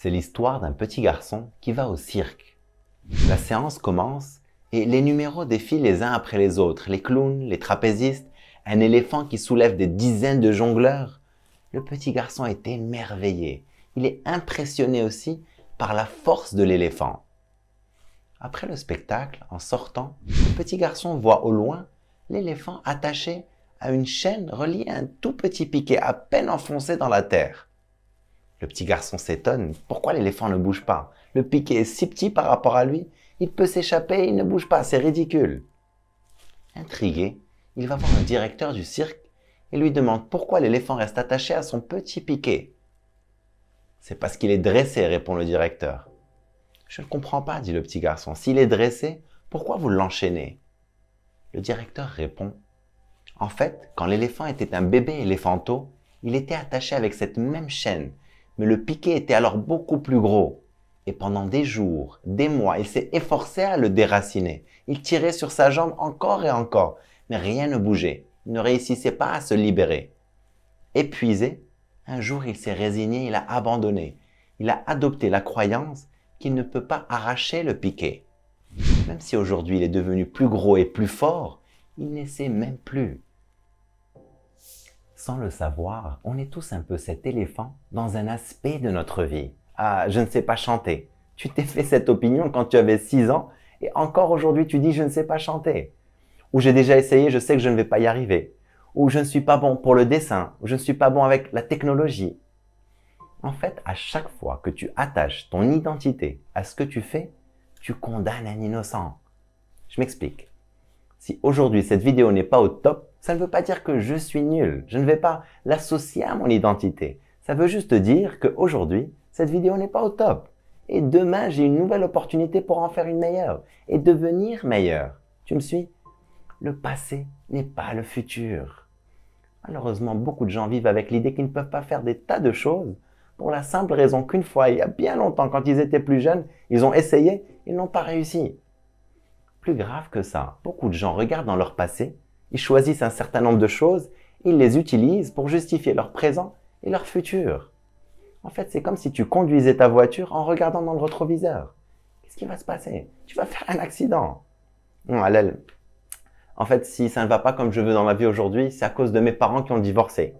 C'est l'histoire d'un petit garçon qui va au cirque. La séance commence et les numéros défilent les uns après les autres. Les clowns, les trapézistes, un éléphant qui soulève des dizaines de jongleurs. Le petit garçon est émerveillé. Il est impressionné aussi par la force de l'éléphant. Après le spectacle, en sortant, le petit garçon voit au loin l'éléphant attaché à une chaîne reliée à un tout petit piquet à peine enfoncé dans la terre. Le petit garçon s'étonne. Pourquoi l'éléphant ne bouge pas? Le piquet est si petit par rapport à lui. Il peut s'échapper et il ne bouge pas. C'est ridicule. Intrigué, il va voir le directeur du cirque et lui demande pourquoi l'éléphant reste attaché à son petit piquet. C'est parce qu'il est dressé, répond le directeur. Je ne comprends pas, dit le petit garçon. S'il est dressé, pourquoi vous l'enchaînez? Le directeur répond. En fait, quand l'éléphant était un bébé éléphanto, il était attaché avec cette même chaîne. Mais le piquet était alors beaucoup plus gros. Et pendant des jours, des mois, il s'est efforcé à le déraciner. Il tirait sur sa jambe encore et encore, mais rien ne bougeait. Il ne réussissait pas à se libérer. Épuisé, un jour il s'est résigné, il a abandonné. Il a adopté la croyance qu'il ne peut pas arracher le piquet. Même si aujourd'hui il est devenu plus gros et plus fort, il n'essaie même plus. Sans le savoir, on est tous un peu cet éléphant dans un aspect de notre vie. Ah, je ne sais pas chanter. Tu t'es fait cette opinion quand tu avais 6 ans et encore aujourd'hui tu dis je ne sais pas chanter. Ou j'ai déjà essayé, je sais que je ne vais pas y arriver. Ou je ne suis pas bon pour le dessin. Ou je ne suis pas bon avec la technologie. En fait, à chaque fois que tu attaches ton identité à ce que tu fais, tu condamnes un innocent. Je m'explique. Si aujourd'hui cette vidéo n'est pas au top, ça ne veut pas dire que je suis nul. Je ne vais pas l'associer à mon identité. Ça veut juste dire qu'aujourd'hui, cette vidéo n'est pas au top. Et demain, j'ai une nouvelle opportunité pour en faire une meilleure et devenir meilleur. Tu me suis? Le passé n'est pas le futur. Malheureusement, beaucoup de gens vivent avec l'idée qu'ils ne peuvent pas faire des tas de choses pour la simple raison qu'une fois, il y a bien longtemps, quand ils étaient plus jeunes, ils ont essayé, ils n'ont pas réussi. Plus grave que ça, beaucoup de gens regardent dans leur passé, ils choisissent un certain nombre de choses, ils les utilisent pour justifier leur présent et leur futur. En fait, c'est comme si tu conduisais ta voiture en regardant dans le rétroviseur. Qu'est-ce qui va se passer? Tu vas faire un accident. Non, en fait, si ça ne va pas comme je veux dans ma vie aujourd'hui, c'est à cause de mes parents qui ont divorcé.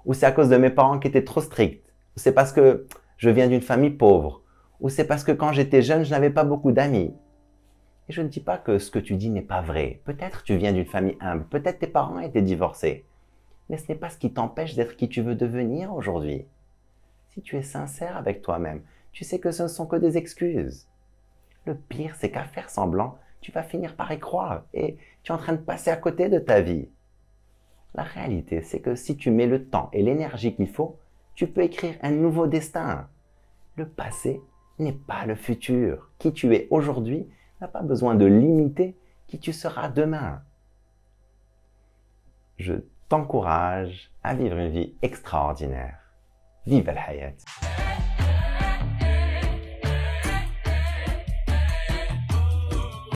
Ou c'est à cause de mes parents qui étaient trop stricts. Ou c'est parce que je viens d'une famille pauvre. Ou c'est parce que quand j'étais jeune, je n'avais pas beaucoup d'amis. Et je ne dis pas que ce que tu dis n'est pas vrai. Peut-être tu viens d'une famille humble. Peut-être tes parents étaient divorcés. Mais ce n'est pas ce qui t'empêche d'être qui tu veux devenir aujourd'hui. Si tu es sincère avec toi-même, tu sais que ce ne sont que des excuses. Le pire, c'est qu'à faire semblant, tu vas finir par y croire et tu es en train de passer à côté de ta vie. La réalité, c'est que si tu mets le temps et l'énergie qu'il faut, tu peux écrire un nouveau destin. Le passé n'est pas le futur. Qui tu es aujourd'hui n'a pas besoin de limiter qui tu seras demain. Je t'encourage à vivre une vie extraordinaire. Vive la hayat!